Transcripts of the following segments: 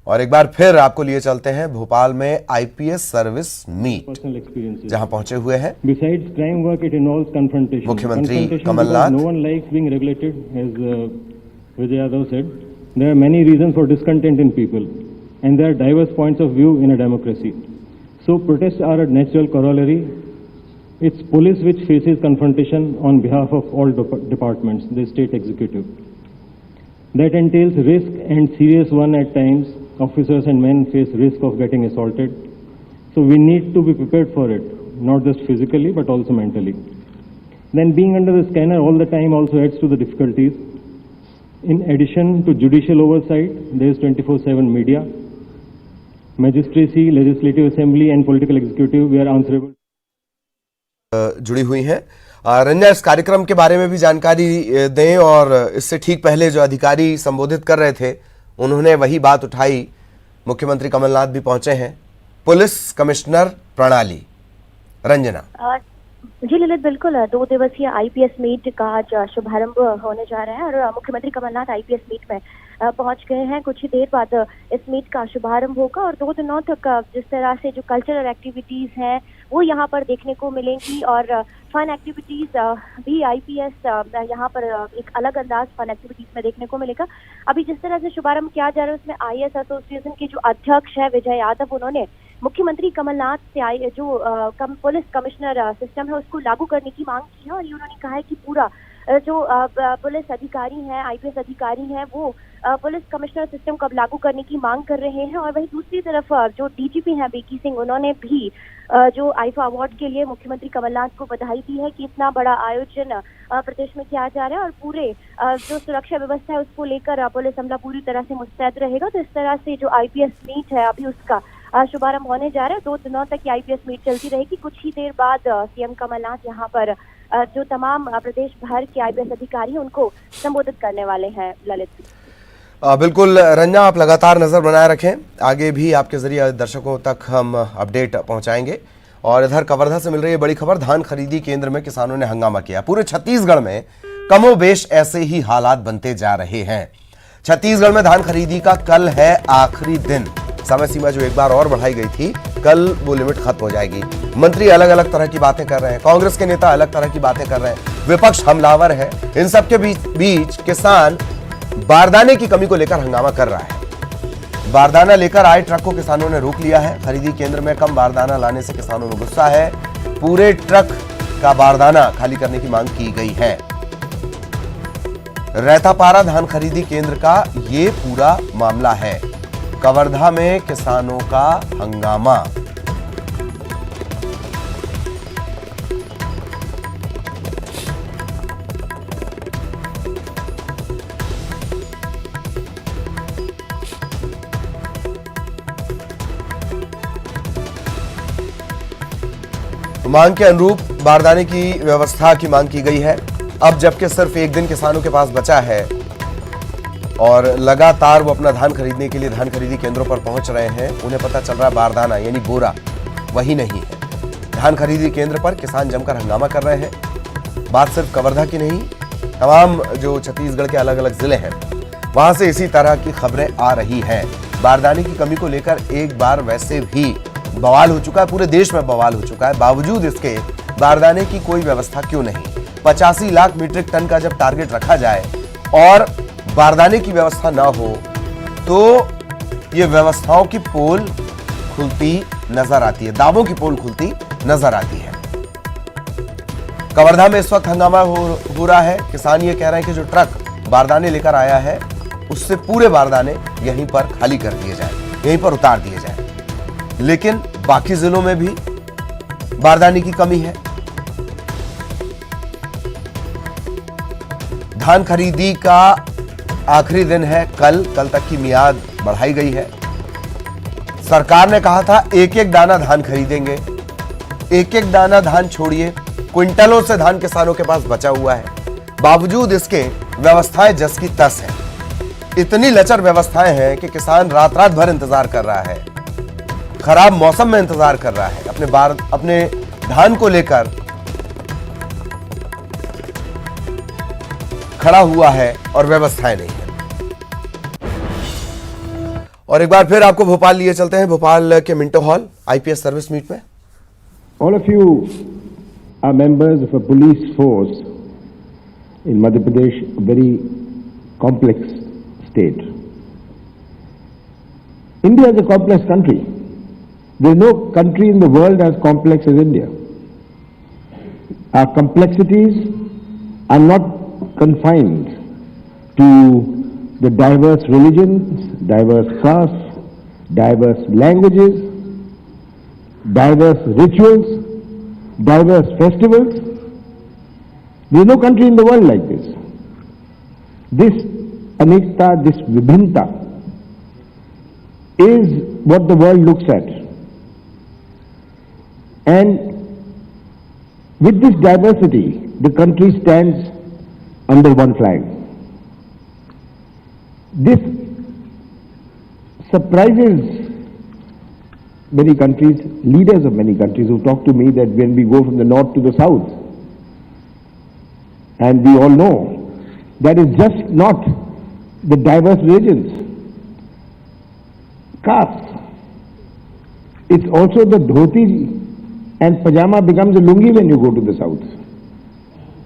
और एक बार फिर आपको लिए चलते हैं भोपाल में आईपीएस सर्विस मीट, जहां पहुंचे हुए हैं मुख्यमंत्री Kamal Nath. There are many reasons for discontent in people, and there are diverse points of view in a democracy. So protests are a natural corollary. It's police which faces confrontation on behalf of all departments, the state executive. That entails risk and serious one at times. Officers and men face risk of getting assaulted. So we need to be prepared for it, not just physically but also mentally. Then being under the scanner all the time also adds to the difficulties. In addition to judicial oversight, there is 24/7 media, magistracy, legislative assembly and political executive. We are answerable. जुड़ी हुई हैं। रंजना, इस कार्यक्रम के बारे में भी जानकारी दें, और इससे ठीक पहले जो अधिकारी संबोधित कर रहे थे उन्होंने वही बात उठाई। मुख्यमंत्री कमलनाथ भी पहुंचे हैं। पुलिस कमिश्नर प्रणाली, रंजना। जी ललित, बिल्कुल 2 दिवसीय आईपीएस मीट का आज शुभारंभ होने जा रहा है और मुख्यमंत्री कमलनाथ आईपीएस मीट में पहुंच गए हैं। कुछ ही देर बाद इस मीट का शुभारंभ होगा और 2 दिनों तक जिस तरह से जो कल्चरल एक्टिविटीज हैं वो यहाँ पर देखने को मिलेंगी और फन एक्टिविटीज भी आईपीएस यहाँ पर एक अलग अंदाज फन एक्टिविटीज में देखने को मिलेगा। अभी जिस तरह से शुभारंभ किया जा रहा है उसमें आईएएस एसोसिएशन के जो अध्यक्ष है विजय यादव, उन्होंने मुख्यमंत्री कमलनाथ से जो पुलिस कमिश्नर सिस्टम है उसको लागू करने की मांग की है और ये उन्होंने कहा है कि पूरा जो पुलिस अधिकारी हैं, आईपीएस अधिकारी हैं, वो पुलिस कमिश्नर सिस्टम को अब लागू करने की मांग कर रहे हैं। और वहीं दूसरी तरफ जो डीजीपी हैं बीकी सिंह, उन्होंने भी जो आईफा अवार्ड के लिए मुख्यमंत्री कमलनाथ को बधाई दी है कि इतना बड़ा आयोजन प्रदेश में किया जा रहा है और पूरे जो सुरक्षा व्यवस्था है उसको लेकर पुलिस अमला पूरी तरह से मुस्तैद रहेगा। तो इस तरह से जो आईपीएस मीट है अभी उसका शुभारंभ होने जा रहा है। 2 दिनों तक आईपीएस मीट चलती रहेगी। कुछ ही देर बाद सीएम कमलनाथ यहाँ पर जो तमाम प्रदेश भर के आईपीएस अधिकारी उनको संबोधित करने वाले हैं। ललित, बिल्कुल रंजना, आप लगातार नजर बनाए रखें, आगे भी आपके जरिए दर्शकों तक हम अपडेट पहुंचाएंगे। और इधर कवर्धा से मिल रही है बड़ी खबर, धान खरीदी केंद्र में किसानों ने हंगामा किया। पूरे छत्तीसगढ़ में कमोबेश ऐसे ही हालात बनते जा रहे हैं। छत्तीसगढ़ में धान खरीदी का कल है आखिरी दिन। समय सीमा जो एक बार और बढ़ाई गई थी, कल वो लिमिट खत्म हो जाएगी। मंत्री अलग अलग तरह की बातें कर रहे हैं, कांग्रेस के नेता अलग तरह की बातें कर रहे हैं, विपक्ष हमलावर है। इन सब के बीच किसान बारदाने की कमी को लेकर हंगामा कर रहा है। बारदाना लेकर आए ट्रक को किसानों ने रोक लिया है। खरीदी केंद्र में कम बारदाना लाने से किसानों में गुस्सा है। पूरे ट्रक का बारदाना खाली करने की मांग की गई है। रैतापारा धान खरीदी केंद्र का ये पूरा मामला है। कवर्धा में किसानों का हंगामा। मांग के अनुरूप बारदाने की व्यवस्था की मांग की गई है। अब जबकि सिर्फ एक दिन किसानों के पास बचा है और लगातार वो अपना धान खरीदने के लिए धान खरीदी केंद्रों पर पहुंच रहे हैं, उन्हें पता चल रहा है बारदाना यानी बोरा वही नहीं है। धान खरीदी केंद्र पर किसान जमकर हंगामा कर रहे हैं। बात सिर्फ कवर्धा की नहीं, तमाम जो छत्तीसगढ़ के अलग अलग जिले हैं वहां से इसी तरह की खबरें आ रही हैं। बारदाने की कमी को लेकर एक बार वैसे भी बवाल हो चुका है, पूरे देश में बवाल हो चुका है। बावजूद इसके बारदाने की कोई व्यवस्था क्यों नहीं? 85 लाख मीट्रिक टन का जब टारगेट रखा जाए और बारदाने की व्यवस्था ना हो तो ये व्यवस्थाओं की पोल खुलती नजर आती है, दावों की पोल खुलती नजर आती है। कवर्धा में इस वक्त हंगामा हो रहा है। किसान ये कह रहे हैं कि जो ट्रक बारदाने लेकर आया है उससे पूरे बारदाने यहीं पर खाली कर दिए जाए, यहीं पर उतार दिए जाए। लेकिन बाकी जिलों में भी बारदाने की कमी है। धान खरीदी का आखिरी दिन है कल तक की मियाद बढ़ाई गई है। सरकार ने कहा था एक एक दाना धान खरीदेंगे। एक एक दाना धान छोड़िए, क्विंटलों से धान किसानों के पास बचा हुआ है। बावजूद इसके व्यवस्थाएं जस की तस है। इतनी लचर व्यवस्थाएं हैं कि किसान रात रात भर इंतजार कर रहा है, खराब मौसम में इंतजार कर रहा है, अपने धान को लेकर खड़ा हुआ है और व्यवस्थाएं नहीं है। और एक बार फिर आपको भोपाल लिए चलते हैं, भोपाल के Minto Hall IPS service meet में। All of you are members of a police force in Madhya Pradesh, a very complex state. India is a complex country. There is no country in the world as complex as India. Our complexities are not confined to the diverse religions, diverse castes, diverse languages, diverse rituals, diverse festivals. There is no country in the world like this. This anikta, this vibhinta is what the world looks at. And with this diversity, the country stands under one flag. This surprises many countries, leaders of many countries who talk to me that when we go from the north to the south, and we all know that is just not the diverse religions, castes. It's also the dhoti and pajama becomes a lungi when you go to the south.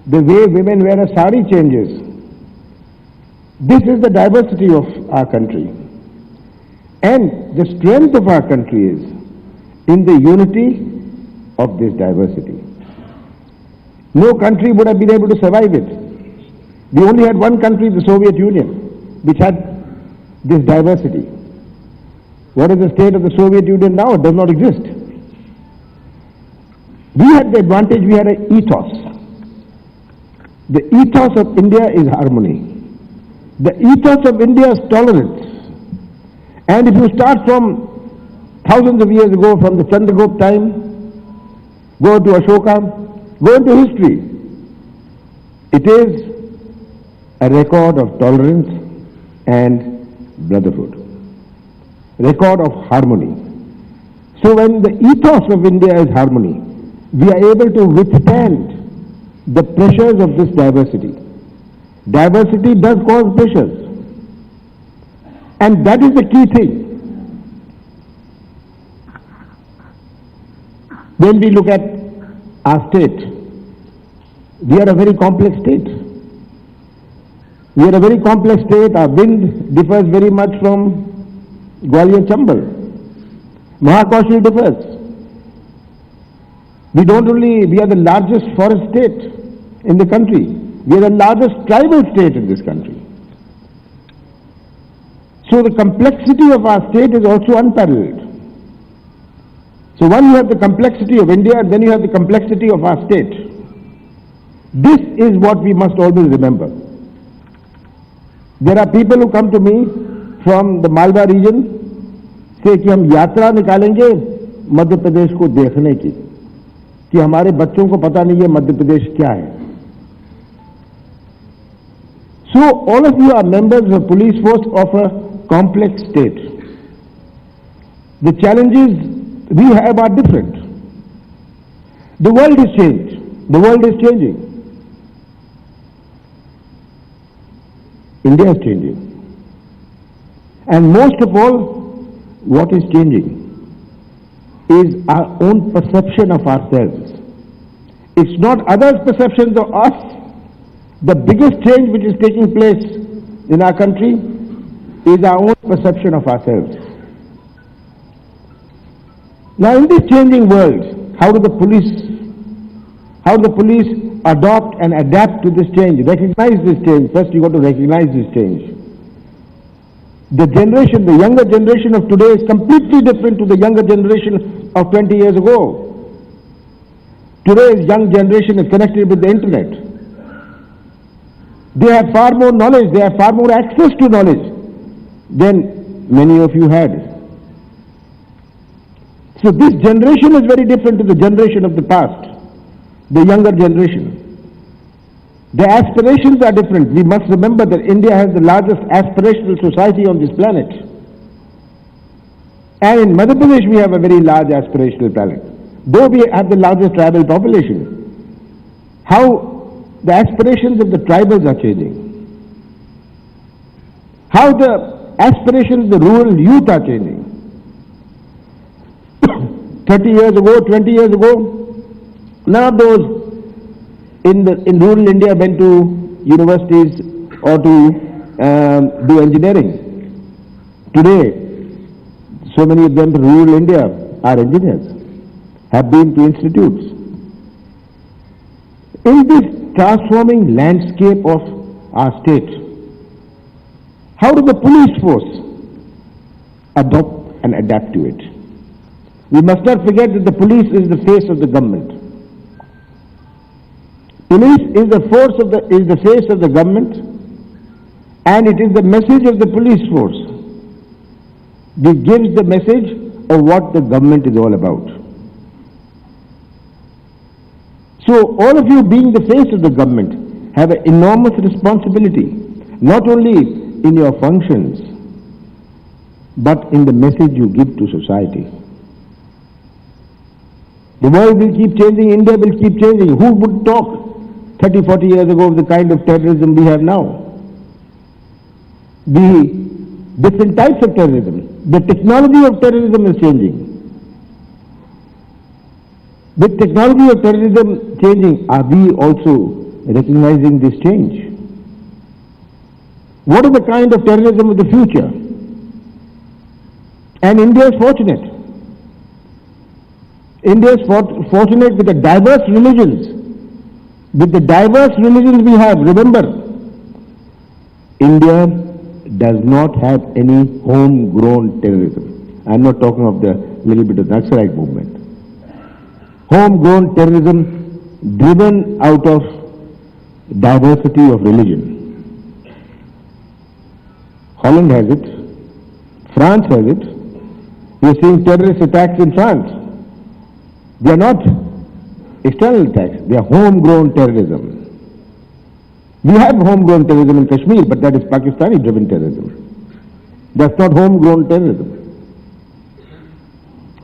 The way women wear a sari changes. This is the diversity of our country. And the strength of our country is in the unity of this diversity. No country would have been able to survive it. We only had one country, the Soviet Union, which had this diversity. What is the state of the Soviet Union now? It does not exist. We had the advantage, we had an ethos. The ethos of India is harmony. The ethos of India is tolerance. And if you start from thousands of years ago, from the Chandragupta time, go to Ashoka, go into history, it is a record of tolerance and brotherhood, record of harmony. So when the ethos of India is harmony, we are able to withstand the pressures of this diversity. Diversity does cause pressures. And that is the key thing. When we look at our state, we are a very complex state. We are a very complex state. Our wind differs very much from Gwalior Chambal. Mahakaushal differs. We are the largest forest state in the country. We are the largest tribal state in this country. So the complexity of our state is also unparalleled. So one, you have the complexity of India, and then you have the complexity of our state. This is what we must always remember. There are people who come to me from the Malwa region, say कि हम यात्रा निकालेंगे मध्य प्रदेश को देखने की, कि हमारे बच्चों को पता नहीं है मध्य प्रदेश क्या है. So all of you are members of a police force of a complex state. The challenges we have are different. The world has changed. The world is changing. India is changing. And most of all, what is changing is our own perception of ourselves. It's not others' perceptions of us. The biggest change which is taking place in our country is our own perception of ourselves. Now in this changing world, how do the police adopt and adapt to this change, recognize this change? First you got to recognize this change. The younger generation of today is completely different to the younger generation of 20 years ago. Today's young generation is connected with the internet. They have far more knowledge, they have far more access to knowledge than many of you had. So this generation is very different to the generation of the past, the younger generation. The aspirations are different. We must remember that India has the largest aspirational society on this planet. And in Madhya Pradesh we have a very large aspirational planet. Though we have the largest tribal population, how the aspirations of the tribals are changing. How the aspirations of the rural youth are changing. 30 years ago, 20 years ago, none of those in rural India went to universities or to do engineering. Today, so many of them in rural India are engineers, have been to institutes. In this transforming landscape of our state, how does the police force adopt and adapt to it? We must not forget that the police is the face of the government. Police is the face of the government, and it is the message of the police force that gives the message of what the government is all about. So all of you being the face of the government have an enormous responsibility, not only in your functions, but in the message you give to society. The world will keep changing, India will keep changing. Who would talk 30, 40 years ago of the kind of terrorism we have now? The different types of terrorism. The technology of terrorism is changing. With technology of terrorism changing, are we also recognizing this change? What is the kind of terrorism of the future? And India is fortunate. India is fortunate with the diverse religions. With the diverse religions we have, remember, India does not have any homegrown terrorism. I'm not talking of the little bit of Naxalite movement. Homegrown terrorism driven out of diversity of religion. Holland has it. France has it. We are seeing terrorist attacks in France. They are not external attacks. They are homegrown terrorism. We have homegrown terrorism in Kashmir, but that is Pakistani-driven terrorism. That's not homegrown terrorism.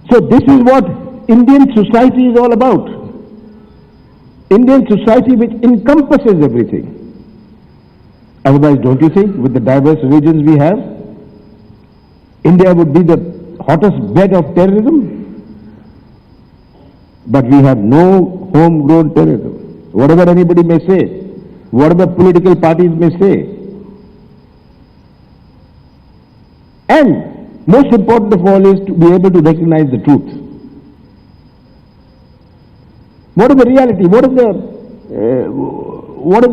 So this is what Indian society is all about. Indian society which encompasses everything. Otherwise, don't you think, with the diverse religions we have, India would be the hottest bed of terrorism? But we have no homegrown terrorism. Whatever anybody may say, whatever political parties may say. And most important of all is to be able to recognize the truth. What is the reality? What is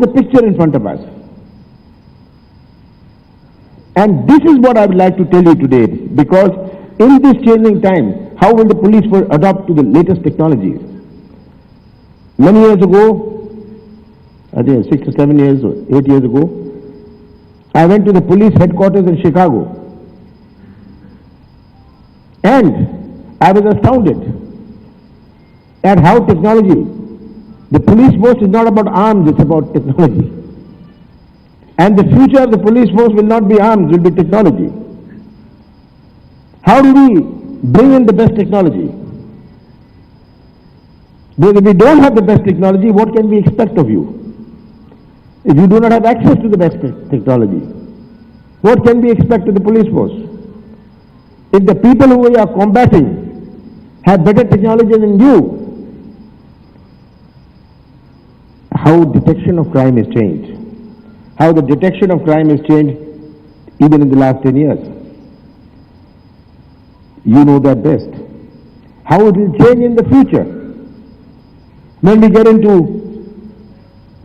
the picture in front of us? And this is what I would like to tell you today, because in this changing time, how will the police force adapt to the latest technologies? Many years ago, I think 6 or 7 years or 8 years ago, I went to the police headquarters in Chicago. And I was astounded at how technology, the police force is not about arms, it's about technology. And the future of the police force will not be arms, will be technology. How do we bring in the best technology? Because if we don't have the best technology, what can we expect of you? If you do not have access to the best technology, what can we expect of the police force? If the people who we are combating have better technology than you, how detection of crime has changed. How the detection of crime has changed even in the last 10 years. You know that best. How it will change in the future. When we get into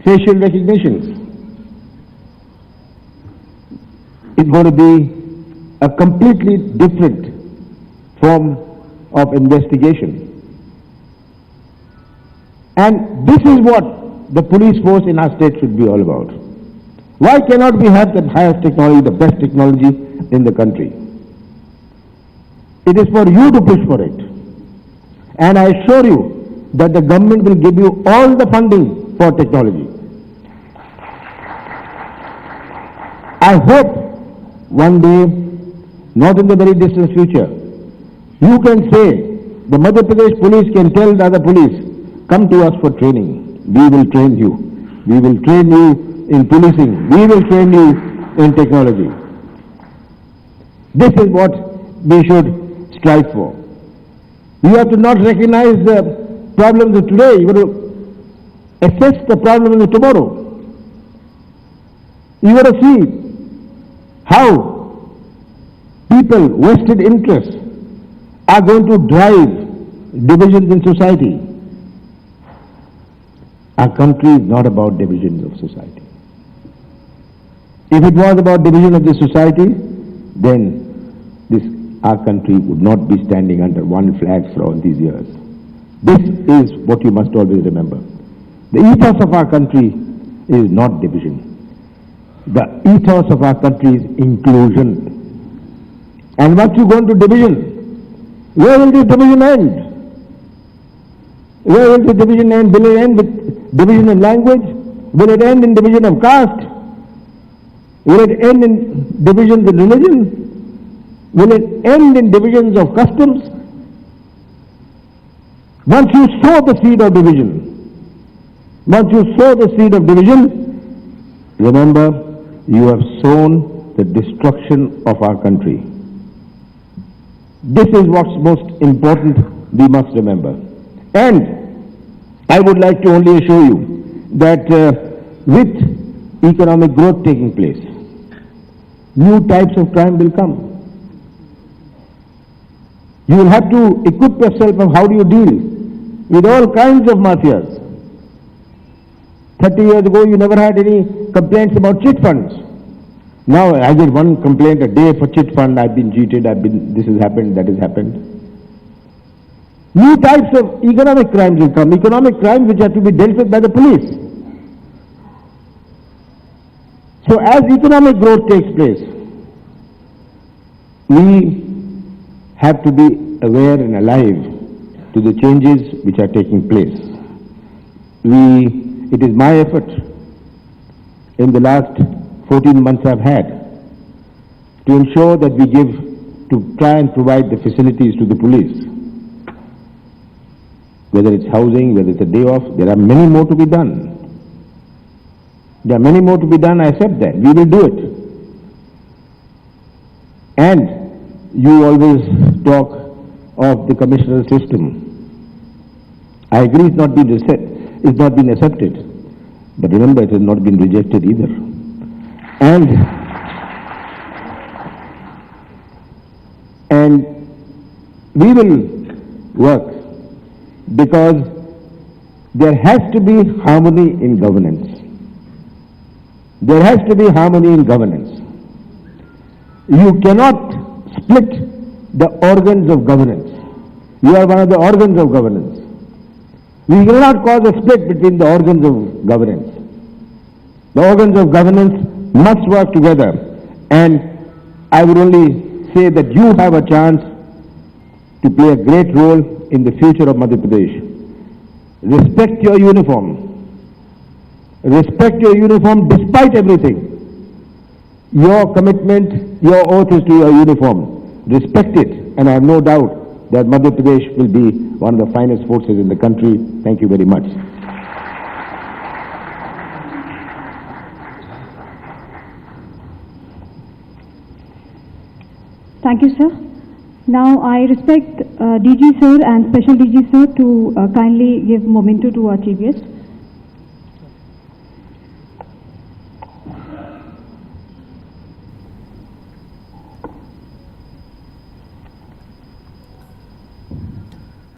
facial recognitions, it's going to be a completely different form of investigation. And this is what the police force in our state should be all about. Why cannot we have the highest technology, the best technology in the country? It is for you to push for it. And I assure you that the government will give you all the funding for technology. I hope one day, not in the very distant future, you can say, the Madhya Pradesh police can tell the other police, come to us for training. We will train you. We will train you in policing. We will train you in technology. This is what we should strive for. You have to not recognize the problems of today. You have to assess the problems of tomorrow. You have to see how people, vested interests, are going to drive divisions in society. Our country is not about divisions of society. If it was about division of the society, then our country would not be standing under one flag for all these years. This is what you must always remember. The ethos of our country is not division. The ethos of our country is inclusion. And once you go into division, where will this division end? Where will the division end? Will it end with division in language? Will it end in division of caste? Will it end in divisions in religion? Will it end in divisions of customs? Once you sow the seed of division, remember, you have sown the destruction of our country. This is what's most important we must remember. And I would like to only assure you that with economic growth taking place, new types of crime will come. You will have to equip yourself of how do you deal with all kinds of mafias. 30 years ago, you never had any complaints about chit funds. Now, I get one complaint a day for chit fund. I've been cheated. This has happened. That has happened. New types of economic crimes will come. Economic crimes which have to be dealt with by the police. So, as economic growth takes place, we have to be aware and alive to the changes which are taking place. It is my effort in the last 14 months I've had to ensure that we try and provide the facilities to the police. Whether it's housing, whether it's a day off, there are many more to be done. There are many more to be done, I accept that. We will do it. And you always talk of the commissioner system. I agree it's not been accepted. But remember, it has not been rejected either. And we will work because there has to be harmony in governance. There has to be harmony in governance. You cannot split the organs of governance. You are one of the organs of governance. We will not cause a split between the organs of governance. The organs of governance must work together. And I would only say that you have a chance to play a great role in the future of Madhya Pradesh. Respect your uniform. Respect your uniform despite everything. Your commitment, your oath is to your uniform. Respect it, and I have no doubt that Madhya Pradesh will be one of the finest forces in the country. Thank you very much. Thank you, sir. Now I respect DG sir and Special DG sir to kindly give memento to our chief guest.